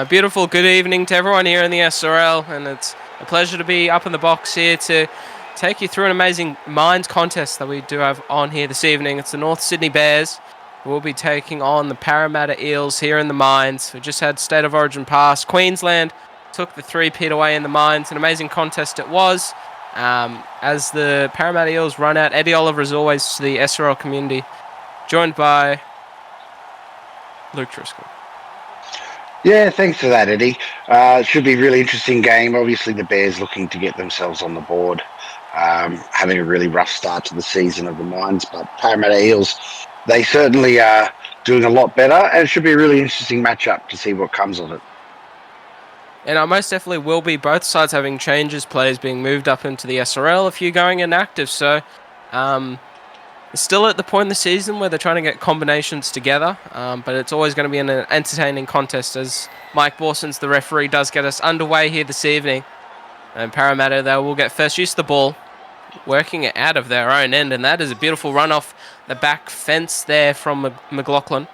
Beautiful good evening to everyone here in the SRL, and it's a pleasure to be up in the box here to take you through an amazing Mines contest that we do have on here this evening. It's the North Sydney Bears who will be taking on the Parramatta Eels here in the Mines. We just had State of Origin pass. Queensland took the 3-peat away in the Mines. An amazing contest it was. As the Parramatta Eels run out, Eddie Oliver as always to the SRL community, joined by Luke Driscoll. Yeah, thanks for that, Eddie. It should be a really interesting game. Obviously, the Bears looking to get themselves on the board, having a really rough start to the season of the Mines, but Parramatta Eels, they certainly are doing a lot better, and it should be a really interesting matchup to see what comes of it. And I most definitely will be both sides having changes, players being moved up into the SRL, a few going inactive. So it's still at the point in the season where they're trying to get combinations together, but it's always going to be an entertaining contest as Mike Borson's the referee does get us underway here this evening. And Parramatta, they will get first use of the ball, working it out of their own end, and that is a beautiful run off the back fence there from McLaughlin.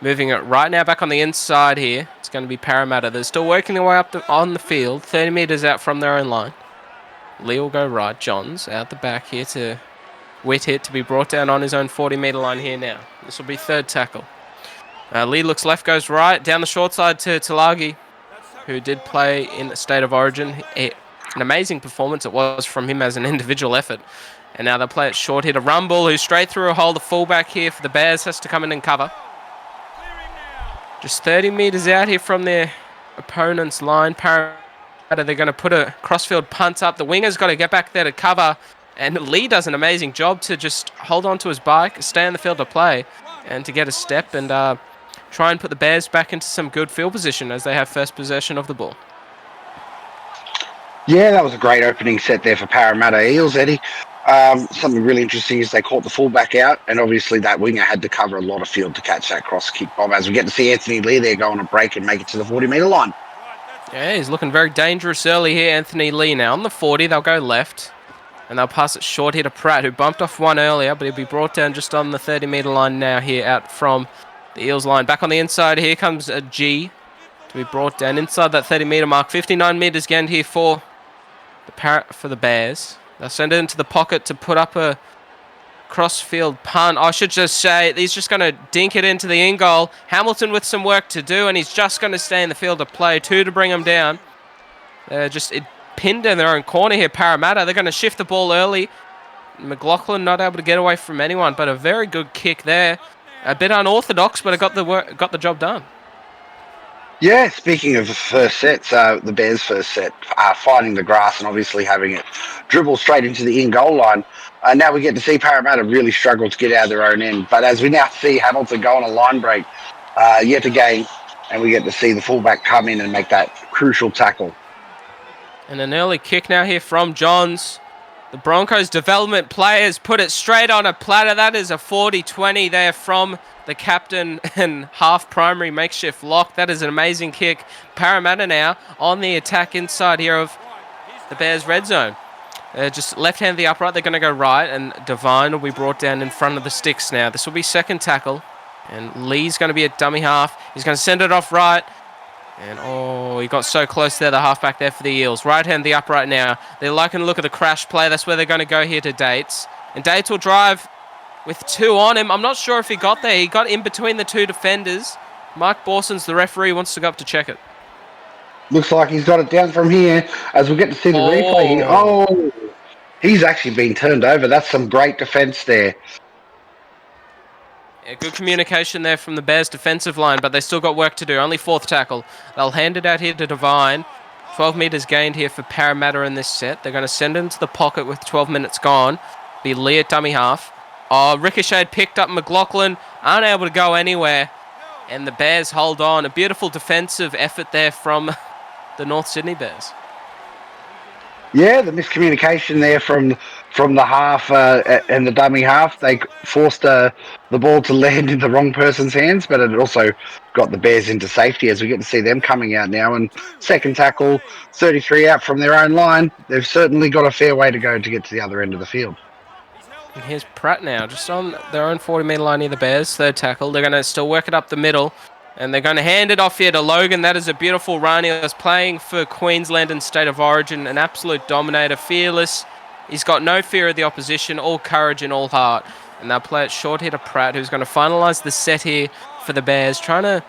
Moving it right now back on the inside here. It's going to be Parramatta. They're still working their way up on the field, 30 metres out from their own line. Lee will go right. Johns out the back here to Whittit to be brought down on his own 40-metre line here now. This will be third tackle. Lee looks left, goes right. Down the short side to Talagi, who did play in the State of Origin. An amazing performance it was from him as an individual effort. And now they'll play it short here to Rumble, who's straight through a hole. The fullback here for the Bears has to come in and cover. Just 30 metres out here from their opponent's line. Parramatta, they're going to put a crossfield punt up. The winger's got to get back there to cover. And Lee does an amazing job to just hold on to his bike, stay on the field to play, and to get a step and try and put the Bears back into some good field position as they have first possession of the ball. Yeah, that was a great opening set there for Parramatta Eels, Eddie. Something really interesting is they caught the fullback out, and obviously that winger had to cover a lot of field to catch that cross kick bomb, as we get to see Anthony Lee there go on a break and make it to the 40-metre line. Yeah, he's looking very dangerous early here, Anthony Lee now. On the 40, they'll go left, and they'll pass it short here to Pratt, who bumped off one earlier, but he'll be brought down just on the 30-metre line now here out from the Eels line. Back on the inside, here comes a G to be brought down inside that 30-metre mark. 59 metres gained here for the Bears. They'll send it into the pocket to put up a crossfield punt. I should just say he's just going to dink it into the in goal. Hamilton with some work to do, and he's just going to stay in the field to play. 2 to bring him down. They're just pinned in their own corner here, Parramatta. They're going to shift the ball early. McLaughlin not able to get away from anyone, but a very good kick there. A bit unorthodox, but it got the job done. Yeah, speaking of the first sets, the Bears' first set, finding the grass and obviously having it dribble straight into the in-goal line. Now we get to see Parramatta really struggle to get out of their own end. But as we now see Hamilton go on a line break yet again, and we get to see the fullback come in and make that crucial tackle. And an early kick now here from Johns. The Broncos development players put it straight on a platter. That is a 40-20 there from the captain and half primary makeshift lock. That is an amazing kick. Parramatta now on the attack inside here of the Bears' red zone. Just left-hand the upright. They're going to go right, and Devine will be brought down in front of the sticks now. This will be second tackle, and Lee's going to be at dummy half. He's going to send it off right. And he got so close there, the halfback there for the Eels. Right hand the upright now. They're liking to look at the crash play. That's where they're going to go here to Dates. And Dates will drive with 2 on him. I'm not sure if he got there. He got in between the 2 defenders. Mike Borson's the referee, wants to go up to check it. Looks like he's got it down from here as we get to see the replay here. He's actually been turned over. That's some great defence there. Yeah, good communication there from the Bears' defensive line, but they still got work to do. Only fourth tackle. They'll hand it out here to Devine. 12 metres gained here for Parramatta in this set. They're going to send it into the pocket with 12 minutes gone. Be Lee at dummy half. Ricochet picked up McLaughlin. Unable to go anywhere. And the Bears hold on. A beautiful defensive effort there from the North Sydney Bears. Yeah, the miscommunication there from the half and the dummy half. They forced the ball to land in the wrong person's hands, but it also got the Bears into safety as we get to see them coming out now. And second tackle, 33 out from their own line. They've certainly got a fair way to go to get to the other end of the field. And here's Pratt now, just on their own 40-metre line near the Bears. Third tackle. They're going to still work it up the middle. And they're going to hand it off here to Logan. That is a beautiful run. He was playing for Queensland and State of Origin, an absolute dominator, fearless. He's got no fear of the opposition, all courage and all heart. And they'll play it short here to Pratt, who's going to finalise the set here for the Bears, trying to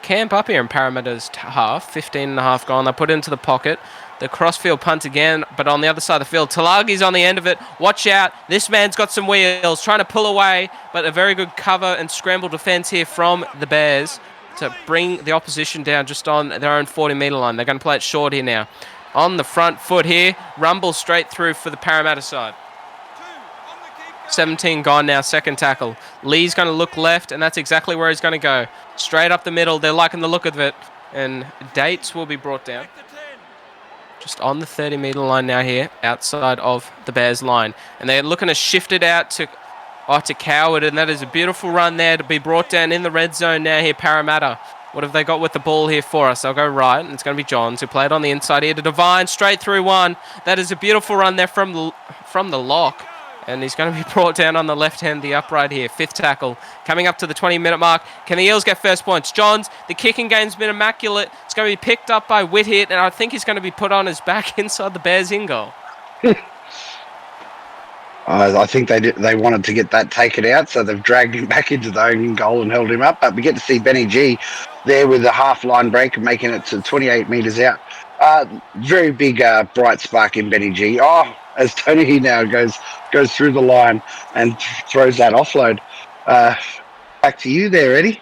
camp up here in Parramatta's half. 15 and a half gone. They put it into the pocket. The crossfield punt again, but on the other side of the field. Talagi's on the end of it. Watch out. This man's got some wheels, trying to pull away, but a very good cover and scramble defence here from the Bears to bring the opposition down just on their own 40-metre line. They're going to play it short here now. On the front foot here, rumble straight through for the Parramatta side. 17 gone now, second tackle. Lee's going to look left, and that's exactly where he's going to go. Straight up the middle. They're liking the look of it. And Dates will be brought down. Just on the 30-metre line now here, outside of the Bears line. And they're looking to shift it out to Coward, and that is a beautiful run there to be brought down in the red zone now here, Parramatta. What have they got with the ball here for us? They'll go right, and it's going to be Johns, who played on the inside here to Devine, straight through one. That is a beautiful run there from the lock. And he's going to be brought down on the left hand, the upright here. Fifth tackle. Coming up to the 20-minute mark. Can the Eels get first points? Johns, the kicking game's been immaculate. It's going to be picked up by Whithit, and I think he's going to be put on his back inside the Bears in goal. I think they wanted to get that taken out, so they've dragged him back into the own goal and held him up. But we get to see Benny G there with a half-line break and making it to 28 metres out. Very big bright spark in Benny G. Oh, as Tony now goes through the line and throws that offload. Back to you there, Eddie.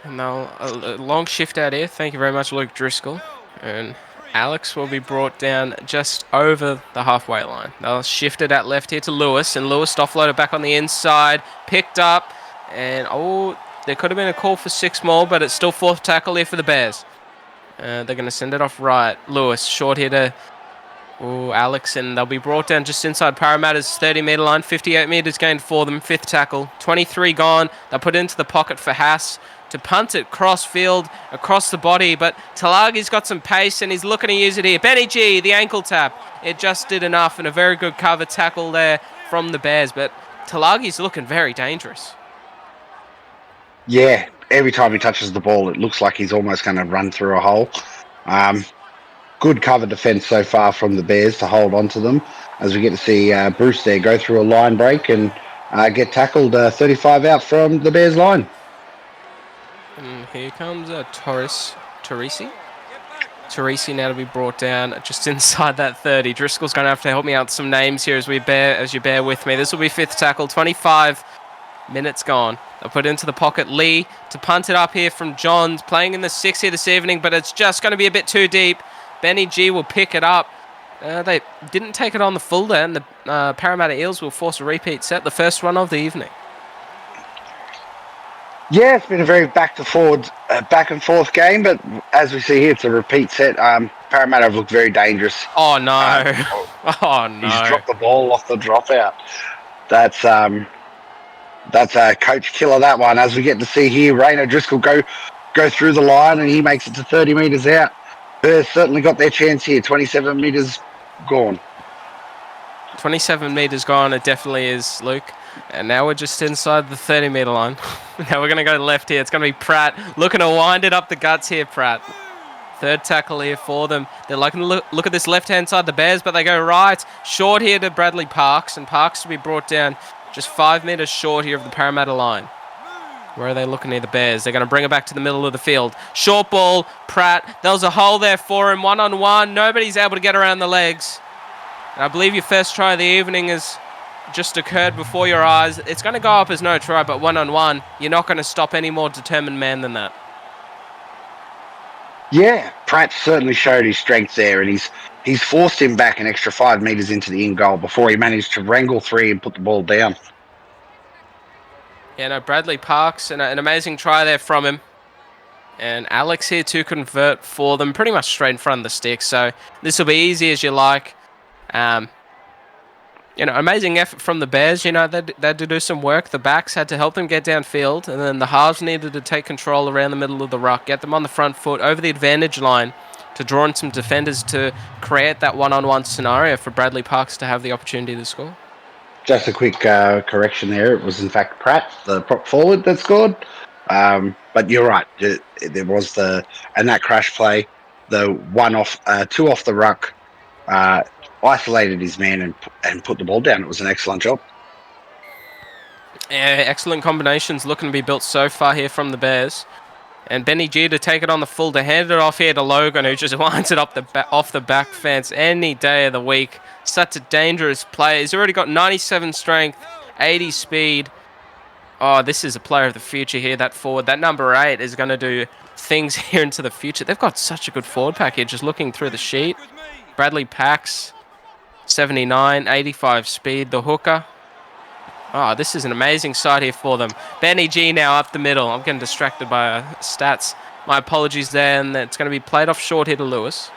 Now, a long shift out here. Thank you very much, Luke Driscoll. And Alex will be brought down just over the halfway line. They'll shift it out left here to Lewis, and Lewis offloaded back on the inside, picked up, and there could have been a call for 6 more, but it's still fourth tackle here for the Bears. They're going to send it off right. Lewis, short here to Alex, and they'll be brought down just inside Parramatta's 30-metre line. 58 metres gained for them. Fifth tackle. 23 gone. They'll put it into the pocket for Haas to punt it cross field, across the body, but Talagi's got some pace, and he's looking to use it here. Benny G, the ankle tap. It just did enough, and a very good cover tackle there from the Bears, but Talagi's looking very dangerous. Yeah, every time he touches the ball, it looks like he's almost going to run through a hole. Good cover defence so far from the Bears to hold on to them, as we get to see Bruce there go through a line break and get tackled 35 out from the Bears line. And here comes Torrisi. Torrisi now to be brought down just inside that 30. Driscoll's going to have to help me out with some names here as you bear with me. This will be fifth tackle, 25 minutes gone. They'll put it into the pocket. Lee to punt it up here from Johns, playing in the 6 here this evening, but it's just going to be a bit too deep. Benny G will pick it up. They didn't take it on the full there, and the Parramatta Eels will force a repeat set, the first one of the evening. Yeah, it's been a very back and forth game, but as we see here, it's a repeat set. Parramatta have looked very dangerous. Oh, no. Oh, no. He's dropped the ball off the dropout. That's a coach killer, that one. As we get to see here, Rayner Driscoll go through the line, and he makes it to 30 metres out. Bears certainly got their chance here. 27 metres gone. 27 metres gone, it definitely is, Luke. And now we're just inside the 30-metre line. Now we're going to go left here. It's going to be Pratt looking to wind it up the guts here, Pratt. Third tackle here for them. They're looking to look at this left-hand side, the Bears, but they go right. Short here to Bradley Parks, and Parks to be brought down just 5 metres short here of the Parramatta line. Where are they looking near the Bears? They're going to bring it back to the middle of the field. Short ball, Pratt. There was a hole there for him, one-on-one. Nobody's able to get around the legs. And I believe your first try of the evening has just occurred before your eyes. It's going to go up as no try, but one-on-one, you're not going to stop any more determined man than that. Yeah, Pratt certainly showed his strength there, and he's forced him back an extra 5 metres into the in-goal before he managed to wrangle 3 and put the ball down. Yeah, no, Bradley Parks, and an amazing try there from him. And Alex here to convert for them, pretty much straight in front of the stick. So this will be easy as you like. Amazing effort from the Bears. They had to do some work. The backs had to help them get downfield, and then the halves needed to take control around the middle of the ruck, get them on the front foot over the advantage line to draw in some defenders to create that one-on-one scenario for Bradley Parks to have the opportunity to score. Just a quick correction there. It was, in fact, Pratt, the prop forward, that scored. But you're right. There was that crash play, the two off the ruck, isolated his man and put the ball down. It was an excellent job. Yeah, excellent combinations looking to be built so far here from the Bears. And Benny G to take it on the full to hand it off here to Logan, who just winds it up off the back fence any day of the week. Such a dangerous player. He's already got 97 strength, 80 speed. Oh, this is a player of the future here, that forward. That number 8 is going to do things here into the future. They've got such a good forward pack here, just looking through the sheet. Bradley Pax, 79, 85 speed, the hooker. Oh, this is an amazing side here for them. Benny G now up the middle. I'm getting distracted by stats. My apologies there, and it's going to be played off short here to Lewis.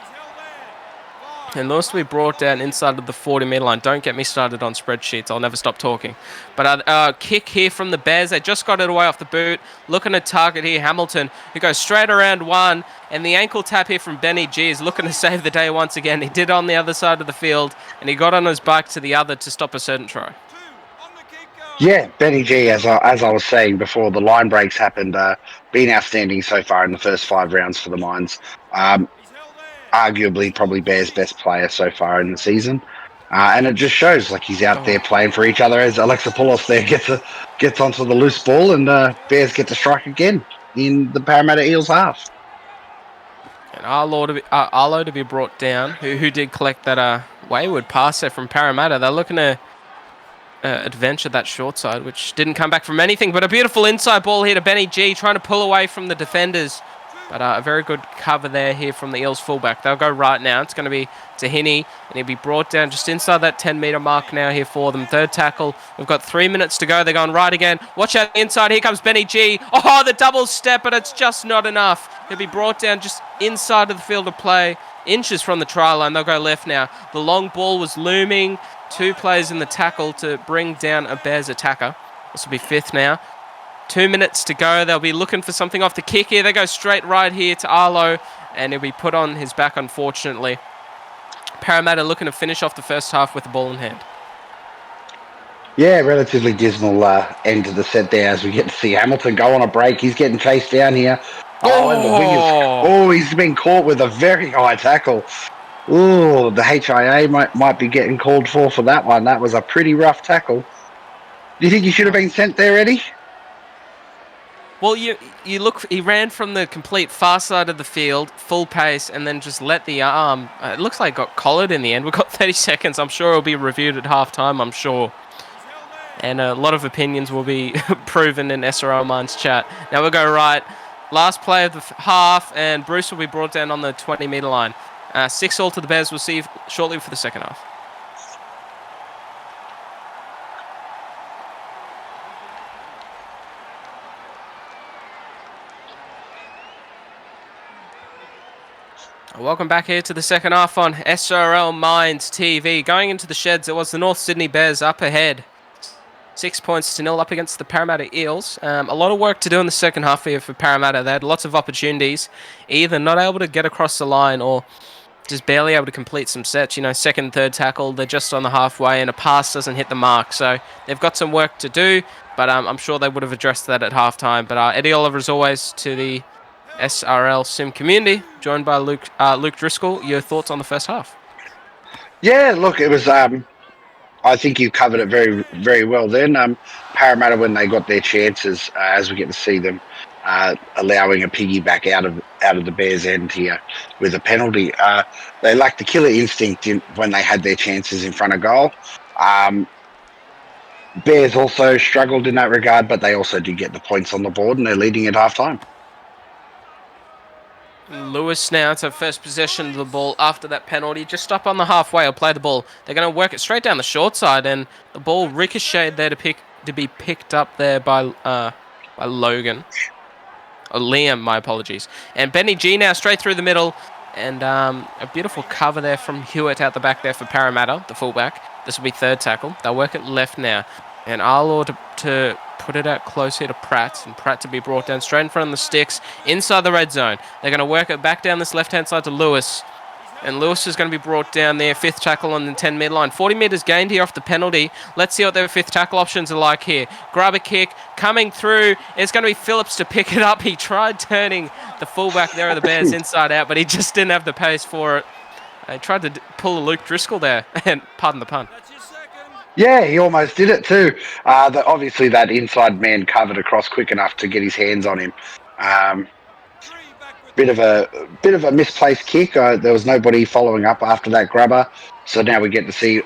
And Lewis will be brought down inside of the 40-metre line. Don't get me started on spreadsheets. I'll never stop talking. But kick here from the Bears. They just got it away off the boot. Looking to target here, Hamilton, who goes straight around one. And the ankle tap here from Benny G is looking to save the day once again. He did it on the other side of the field, and he got on his bike to the other to stop a certain try. Yeah, Benny G, as I was saying before, the line breaks happened, been outstanding so far in the first 5 rounds for the Mines. Arguably, probably Bears' best player so far in the season. And it just shows like he's out there playing for each other as Alexopoulos there gets onto the loose ball, and Bears get to strike again in the Parramatta Eels half. And Arlo to be brought down, who did collect that wayward pass there from Parramatta. They're looking to adventure that short side, which didn't come back from anything, but a beautiful inside ball here to Benny G, trying to pull away from the defenders. But a very good cover there here from the Eels fullback. They'll go right now. It's going to be Tahini, and he'll be brought down just inside that 10-metre mark now here for them. Third tackle. We've got 3 minutes to go. They're going right again. Watch out inside. Here comes Benny G. Oh, the double step, but it's just not enough. He'll be brought down just inside of the field of play, inches from the try line. They'll go left now. The long ball was looming. 2 players in the tackle to bring down a Bears attacker. This will be 5th now. 2 minutes to go. They'll be looking for something off the kick here. They go straight right here to Arlo, and he'll be put on his back, unfortunately. Parramatta looking to finish off the first half with the ball in hand. Yeah, relatively dismal end to the set there as we get to see Hamilton go on a break. He's getting chased down here. And the wingers. He's been caught with a very high tackle. Oh, the HIA might be getting called for that one. That was a pretty rough tackle. Do you think he should have been sent there, Eddie? Well, you look. He ran from the complete far side of the field, full pace, and then just let the arm. It looks like it got collared in the end. We've got 30 seconds. I'm sure it'll be reviewed at halftime. I'm sure, and a lot of opinions will be proven in SRL Minds chat. Now we'll go right. Last play of the half, and Bruce will be brought down on the 20-metre line. 6-all to the Bears. We'll see you shortly for the second half. Welcome back here to the second half on SRL Minds TV. Going into the sheds, it was the North Sydney Bears up ahead. 6-0 up against the Parramatta Eels. A lot of work to do in the second half here for Parramatta. They had lots of opportunities, either not able to get across the line or just barely able to complete some sets. You know, second, third tackle, they're just on the halfway and a pass doesn't hit the mark. So they've got some work to do, but I'm sure they would have addressed that at halftime. But Eddie Oliver, as always, to the SRL Sim community, joined by Luke Driscoll. Your thoughts on the first half? Yeah, look, it was. I think you covered it very, very well. Then Parramatta, when they got their chances, as we get to see them allowing a piggyback out of the Bears' end here with a penalty, they lacked the killer instinct when they had their chances in front of goal. Bears also struggled in that regard, but they also did get the points on the board, and they're leading at halftime. Lewis now to first possession of the ball after that penalty. Just stop on the halfway or play the ball. They're going to work it straight down the short side, and the ball ricocheted there to be picked up there by Logan. Or Liam, my apologies. And Benny G now straight through the middle, and a beautiful cover there from Hewitt out the back there for Parramatta, the fullback. This will be third tackle. They'll work it left now. And Arlo to put it out close here to Pratt, and Pratt to be brought down straight in front of the sticks inside the red zone. They're going to work it back down this left-hand side to Lewis. And Lewis is going to be brought down there. 5th tackle on the 10-metre line. 40 metres gained here off the penalty. Let's see what their 5th tackle options are like here. Grab a kick. Coming through. It's going to be Phillips to pick it up. He tried turning the fullback there of the Bears inside out, but he just didn't have the pace for it. He tried to pull a Luke Driscoll there. And pardon the pun. Yeah, he almost did it too. Obviously, that inside man covered across quick enough to get his hands on him. Bit of a misplaced kick. There was nobody following up after that grabber, so now we get to see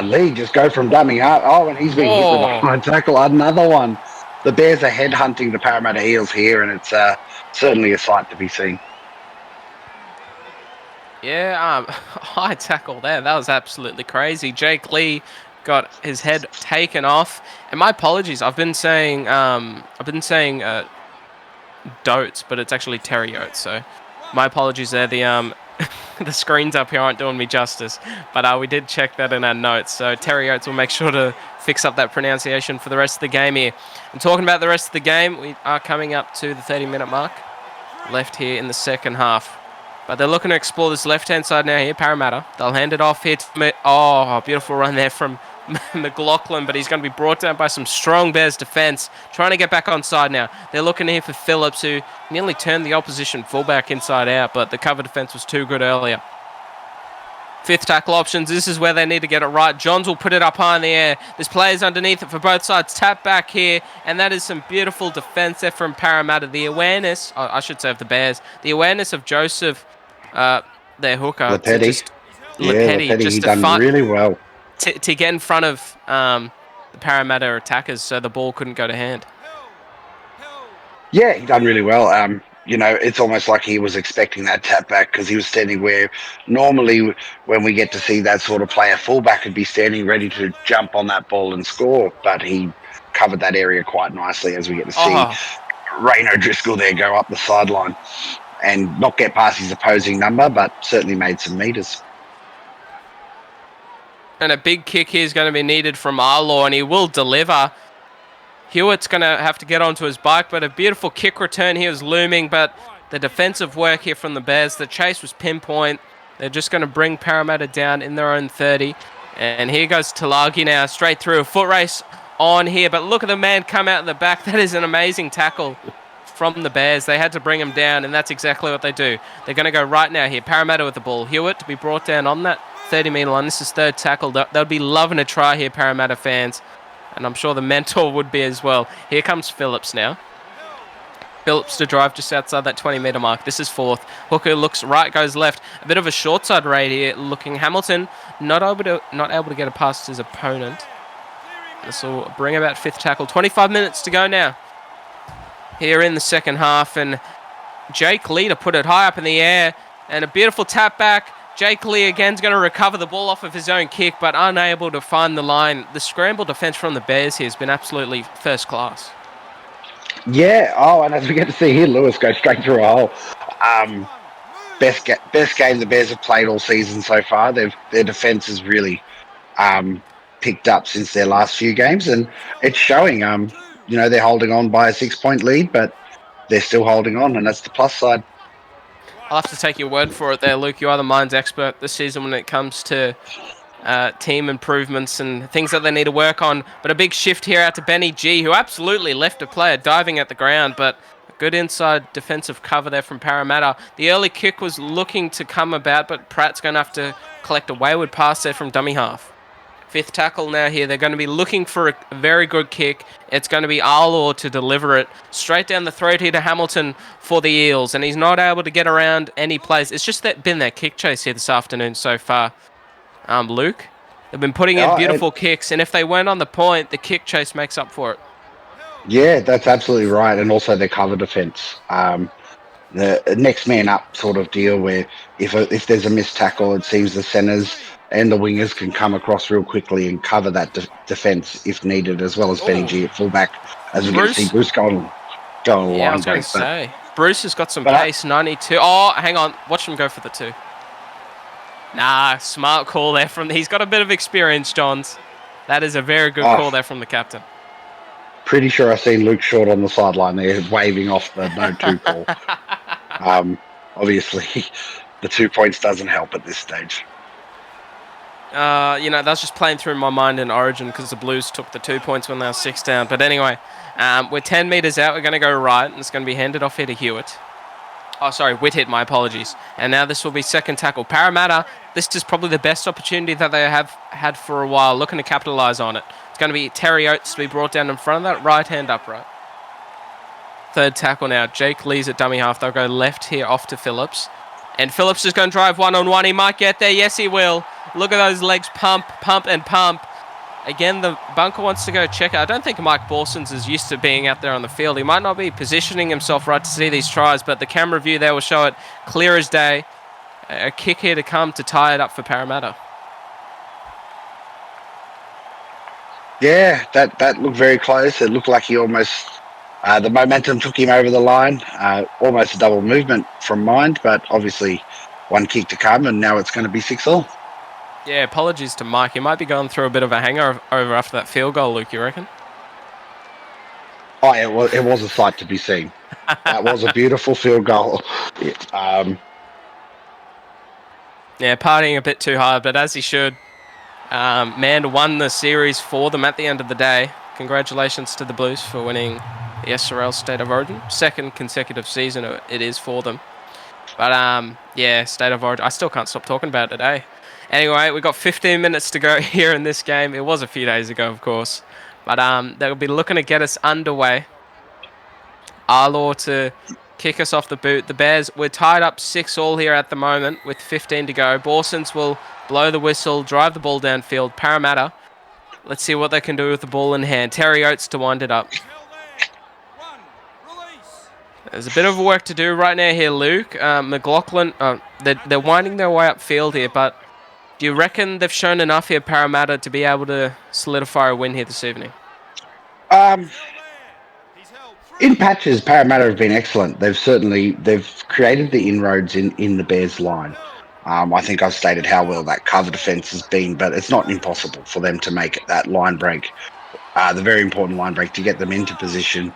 Lee just go from dummy half. Oh, and he's been hit with a high tackle. Another one. The Bears are headhunting the Parramatta Eels here, and it's certainly a sight to be seen. Yeah, high tackle there. That was absolutely crazy. Jake Lee got his head taken off, and my apologies. I've been saying Dotes, but it's actually Terry Oates. So my apologies there. The the screens up here aren't doing me justice, but we did check that in our notes. So Terry Oates will make sure to fix up that pronunciation for the rest of the game here. And talking about the rest of the game, we are coming up to the 30-minute mark left here in the second half. But they're looking to explore this left-hand side now here, Parramatta. They'll hand it off here to... Oh, beautiful run there from McLaughlin, but he's going to be brought down by some strong Bears defence. Trying to get back on side now. They're looking here for Phillips, who nearly turned the opposition fullback inside out, but the cover defence was too good earlier. 5th tackle options. This is where they need to get it right. Johns will put it up high in the air. There's players underneath it for both sides. Tap back here, and that is some beautiful defence there from Parramatta. The awareness, I should say of the Bears, the awareness of Joseph, their hooker. Lepetti. Lepetti just he done really well. To get in front of the Parramatta attackers so the ball couldn't go to hand. Yeah, he done really well. It's almost like he was expecting that tap back because he was standing where normally when we get to see that sort of player, fullback would be standing ready to jump on that ball and score, but he covered that area quite nicely as we get to see Rayno Driscoll there go up the sideline and not get past his opposing number, but certainly made some metres. And a big kick here is going to be needed from Arlaw, and he will deliver. Hewitt's going to have to get onto his bike, but a beautiful kick return here is looming, but the defensive work here from the Bears, the chase was pinpoint. They're just going to bring Parramatta down in their own 30. And here goes Talagi now, straight through. A foot race on here, but look at the man come out in the back. That is an amazing tackle from the Bears. They had to bring him down, and that's exactly what they do. They're going to go right now here. Parramatta with the ball. Hewitt to be brought down on that 30-metre line. This is 3rd tackle. They'll be loving a try here, Parramatta fans. And I'm sure the mentor would be as well. Here comes Phillips now. Phillips to drive just outside that 20-metre mark. This is 4th. Hooker looks right, goes left. A bit of a short side raid here. Looking Hamilton not able to get it past his opponent. This will bring about 5th tackle. 25 minutes to go now here in the second half. And Jake Lee to put it high up in the air. And a beautiful tap back. Jake Lee again is going to recover the ball off of his own kick, but unable to find the line. The scramble defence from the Bears here has been absolutely first class. Yeah, and as we get to see here, Lewis go straight through a hole. Best game the Bears have played all season so far. Their defence has really picked up since their last few games, and it's showing. They're holding on by a 6-point lead, but they're still holding on, and that's the plus side. I'll have to take your word for it there, Luke. You are the Mines expert this season when it comes to team improvements and things that they need to work on. But a big shift here out to Benny G, who absolutely left a player diving at the ground, but a good inside defensive cover there from Parramatta. The early kick was looking to come about, but Pratt's going to have to collect a wayward pass there from dummy half. 5th tackle now here. They're going to be looking for a very good kick. It's going to be Arlaw to deliver it straight down the throat here to Hamilton for the Eels, and he's not able to get around any plays. It's just been their kick chase here this afternoon so far. Luke, they've been putting in beautiful kicks, and if they weren't on the point, the kick chase makes up for it. Yeah, that's absolutely right, and also their cover defence. The next man up sort of deal where if there's a missed tackle, it seems the centres and the wingers can come across real quickly and cover that defence if needed, as well as Benny G at fullback, as we get to see Bruce going a line. Yeah, I was going to say. Bruce has got some pace, 92. Oh, hang on. Watch him go for the 2. Nah, smart call there from... He's got a bit of experience, Johns. That is a very good call there from the captain. Pretty sure I've seen Luke Short on the sideline there waving off the no-2 call. Obviously, the 2 points doesn't help at this stage. That was just playing through my mind in Origin because the Blues took the 2 points when they were 6 down. But anyway, we're 10 metres out. We're going to go right, and it's going to be handed off here to Hewitt. Oh, sorry, Whitted, my apologies. And now this will be second tackle. Parramatta, this is probably the best opportunity that they have had for a while, looking to capitalise on it. It's going to be Terry Oates to be brought down in front of that, right hand upright. Third tackle now. Jake Lee's at dummy half. They'll go left here off to Phillips. And Phillips is going to drive one-on-one. He might get there. Yes, he will. Look at those legs pump, pump, and pump. Again, the bunker wants to go check it. I don't think Mike Borsons is used to being out there on the field. He might not be positioning himself right to see these tries, but the camera view there will show it clear as day. A kick here to come to tie it up for Parramatta. Yeah, that looked very close. It looked like he almost... the momentum took him over the line. Almost a double movement from mind, but obviously one kick to come, and now it's going to be 6-all. Yeah, apologies to Mike. He might be going through a bit of a hangover after that field goal, Luke, you reckon? Oh, it was a sight to be seen. That was a beautiful field goal. Yeah, partying a bit too hard, but as he should. Man won the series for them at the end of the day. Congratulations to the Blues for winning the SRL State of Origin. Second consecutive season it is for them. But, yeah, State of Origin. I still can't stop talking about it today. Anyway, we've got 15 minutes to go here in this game. It was a few days ago, of course. But they'll be looking to get us underway. Arlaw to kick us off the boot. The Bears, we're tied up 6-all here at the moment with 15 to go. Borsons will blow the whistle, drive the ball downfield. Parramatta, let's see what they can do with the ball in hand. Terry Oates to wind it up. There's a bit of work to do right now here, Luke. McLaughlin, they're winding their way upfield here, but do you reckon they've shown enough here, Parramatta, to be able to solidify a win here this evening? In patches, Parramatta have been excellent. They've created the inroads in the Bears line. I think I've stated how well that cover defence has been, but it's not impossible for them to make that line break, the very important line break, to get them into position,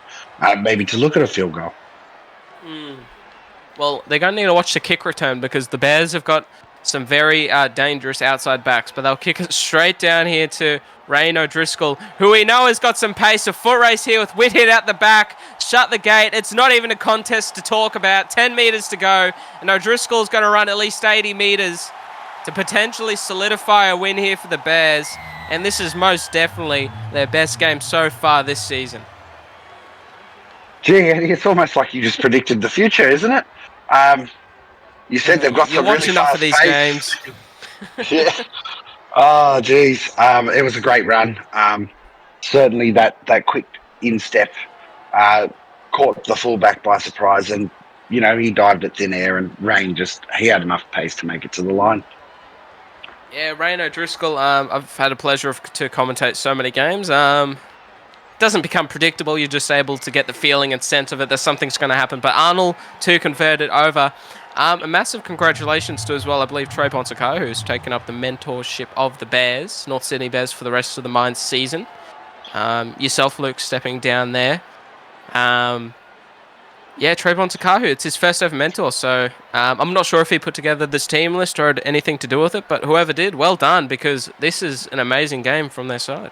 maybe to look at a field goal. Well, they're going to need to watch the kick return because the Bears have got some very dangerous outside backs, but they'll kick it straight down here to Rain O'Driscoll, who we know has got some pace. A foot race here with Whitted at the back. Shut the gate. It's not even a contest to talk about. 10 metres to go, and O'Driscoll's going to run at least 80 metres to potentially solidify a win here for the Bears, and this is most definitely their best game so far this season. Gee, Eddie, it's almost like you just predicted the future, isn't it? You said they've got some really fast enough of these pace. games. Yeah. Oh, geez. It was a great run. Certainly that quick instep caught the fullback by surprise, and he dived at thin air, and Rain he had enough pace to make it to the line. Yeah, Rain O'Driscoll. I've had a pleasure to commentate so many games. Doesn't become predictable. You're just able to get the feeling and sense of it that something's going to happen. But Arnold to convert it over. A massive congratulations to as well, I believe, Trey Ponsaco, who's taken up the mentorship of the Bears, North Sydney Bears, for the rest of the Mines season. Yourself, Luke, stepping down there. Yeah, Trey Ponsaco, it's his first ever mentor, so I'm not sure if he put together this team list or had anything to do with it, but whoever did, well done, because this is an amazing game from their side.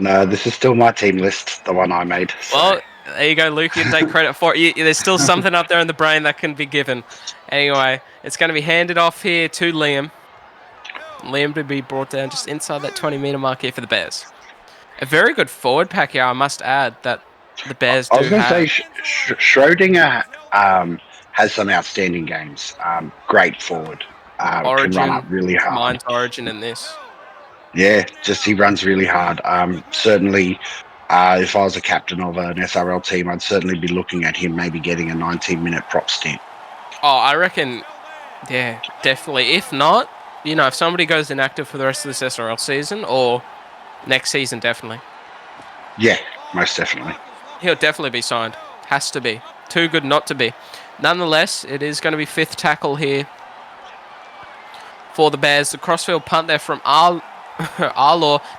No, this is still my team list, the one I made. So. Well, there you go, Luke. You can take credit for it. There's still something up there in the brain that can be given. Anyway, it's going to be handed off here to Liam. Liam to be brought down just inside that 20-metre mark here for the Bears. A very good forward pack here, I must add, that the Bears do have. I was going to say, Schrodinger has some outstanding games. Great forward. Origin, can run up really hard. Mines Origin in this. Yeah, he runs really hard. Certainly, if I was a captain of an SRL team, I'd certainly be looking at him maybe getting a 19-minute prop stint. Oh, I reckon, yeah, definitely. If not, if somebody goes inactive for the rest of this SRL season or next season, definitely. Yeah, most definitely. He'll definitely be signed. Has to be. Too good not to be. Nonetheless, it is going to be fifth tackle here for the Bears. The crossfield punt there from Arlaw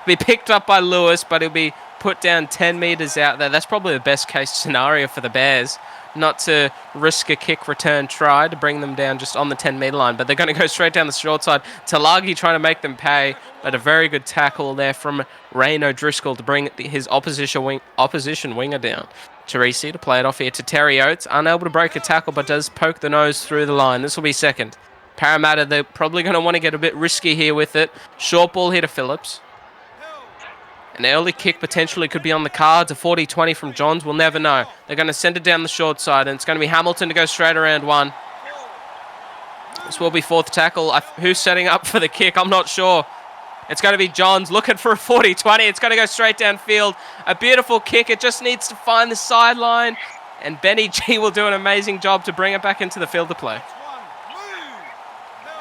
be picked up by Lewis, but he'll be put down 10 metres out there. That's probably the best case scenario for the Bears, not to risk a kick return try to bring them down just on the 10-metre line, but they're going to go straight down the short side. Talagi trying to make them pay, but a very good tackle there from Rain O'Driscoll to bring his opposition winger down. Teresi to play it off here to Terry Oates, unable to break a tackle, but does poke the nose through the line. This will be second. Parramatta, they're probably going to want to get a bit risky here with it. Short ball here to Phillips. An early kick potentially could be on the cards. A 40-20 from Johns, we'll never know. They're going to send it down the short side, and it's going to be Hamilton to go straight around one. This will be fourth tackle. Who's setting up for the kick? I'm not sure. It's going to be Johns looking for a 40-20. It's going to go straight downfield. A beautiful kick. It just needs to find the sideline. And Benny G will do an amazing job to bring it back into the field of play.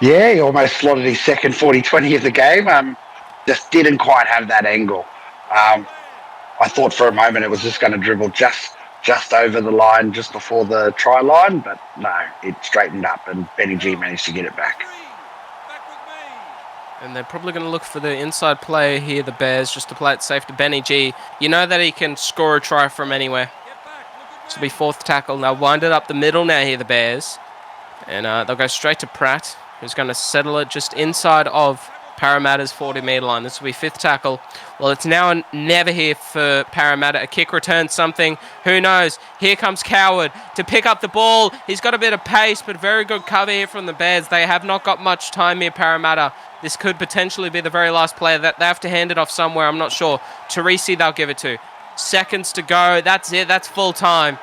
Yeah, he almost slotted his second 40-20 of the game. Just didn't quite have that angle. I thought for a moment it was just going to dribble just over the line just before the try line, but no, it straightened up and Benny G managed to get it back. And they're probably going to look for the inside player here, the Bears, just to play it safe to Benny G. You know that he can score a try from anywhere. This will be fourth tackle. Now wind it up the middle now here, the Bears. And they'll go straight to Pratt, who's going to settle it just inside of Parramatta's 40-metre line. This will be fifth tackle. Well, it's now and never here for Parramatta. A kick return, something. Who knows? Here comes Coward to pick up the ball. He's got a bit of pace, but very good cover here from the Bears. They have not got much time here, Parramatta. This could potentially be the very last player. That they have to hand it off somewhere. I'm not sure. Teresi, they'll give it to. Seconds to go. That's it. That's full time.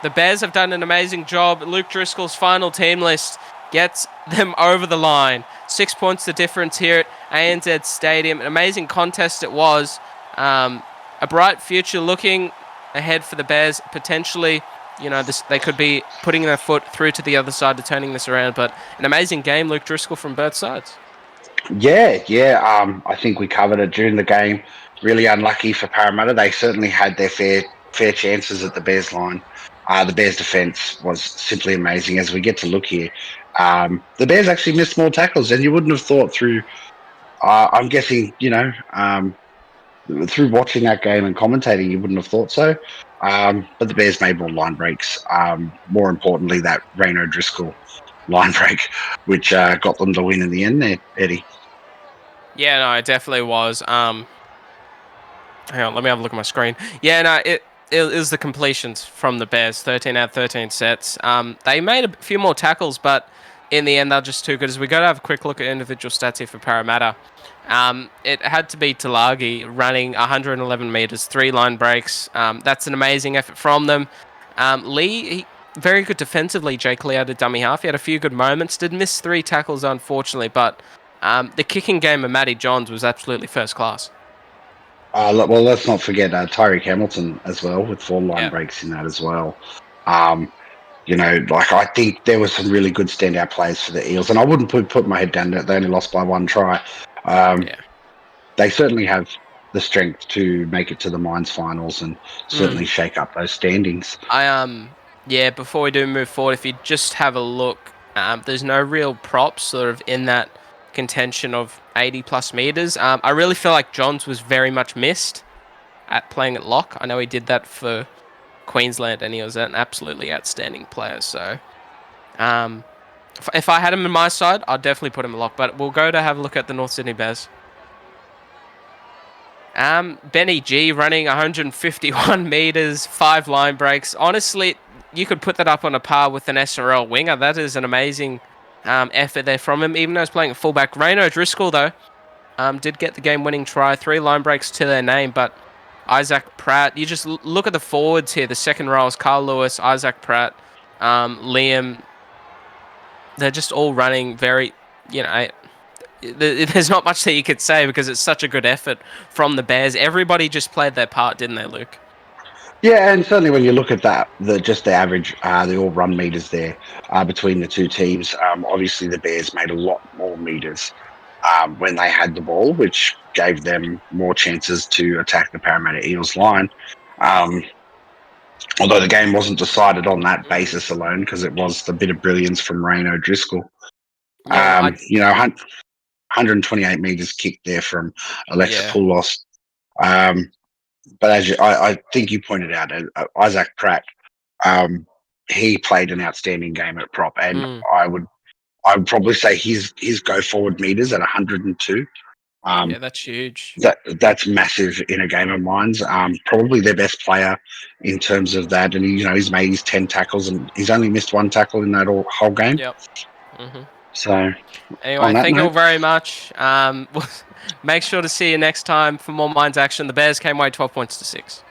The Bears have done an amazing job. Luke Driscoll's final team list gets them over the line. 6 points the difference here at ANZ Stadium. An amazing contest it was. A bright future looking ahead for the Bears. Potentially, they could be putting their foot through to the other side to turning this around. But an amazing game, Luke Driscoll, from both sides. Yeah. I think we covered it during the game. Really unlucky for Parramatta. They certainly had their fair chances at the Bears line. The Bears' defence was simply amazing. As we get to look here, the Bears actually missed more tackles than you wouldn't have thought through. I'm guessing, through watching that game and commentating, you wouldn't have thought so. But the Bears made more line breaks. More importantly, that Rain O'Driscoll line break, which got them the win in the end there, Eddie. Yeah, no, it definitely was. Hang on, let me have a look at my screen. Yeah, no, it is the completions from the Bears, 13 out of 13 sets. They made a few more tackles, but in the end, they're just too good. As we go to have a quick look at individual stats here for Parramatta, it had to be Talagi running 111 metres, 3 line breaks. That's an amazing effort from them. Lee, very good defensively, Jake Lee out of dummy half. He had a few good moments. Did miss 3 tackles, unfortunately, but the kicking game of Matty Johns was absolutely first class. Well, let's not forget Tyreek Hamilton as well, with 4 line breaks in that as well. I think there were some really good standout players for the Eels, and I wouldn't put my head down that they only lost by 1 try. They certainly have the strength to make it to the Mines finals and certainly shake up those standings. Before we do move forward, if you just have a look, there's no real props sort of in that contention of 80 plus meters. I really feel like Johns was very much missed at playing at lock. I know he did that for Queensland and he was an absolutely outstanding player. So if I had him on my side, I'd definitely put him at lock, but we'll go to have a look at the North Sydney Bears. Benny G running 151 meters, 5 line breaks. Honestly, you could put that up on a par with an SRL winger. That is an amazing effort there from him, even though he's playing at fullback. Rain O'Driscoll, though, did get the game-winning try. 3 line breaks to their name, but Isaac Pratt, you just look at the forwards here. The second row is Carl Lewis, Isaac Pratt, Liam. They're just all running very, there's not much that you could say because it's such a good effort from the Bears. Everybody just played their part, didn't they, Luke? Yeah, and certainly when you look at that, the average, the all run meters there between the two teams, obviously the Bears made a lot more meters when they had the ball, which gave them more chances to attack the Parramatta Eels line. Although the game wasn't decided on that basis alone, because it was the bit of brilliance from Rain O'Driscoll. 128 meters kicked there from Alexa Poulos. but as I think you pointed out, Isaac Pratt, he played an outstanding game at prop, and I would probably say his go forward meters at 102. Yeah, that's huge. That's massive in a game of mines. Probably their best player in terms of that, and he's made his 10 tackles and he's only missed one tackle in that whole game. Yep. Mm-hmm. So, Anyway, on that thank you all note, very much. Make sure to see you next time for more Minds action. The Bears came away 12 points to 6.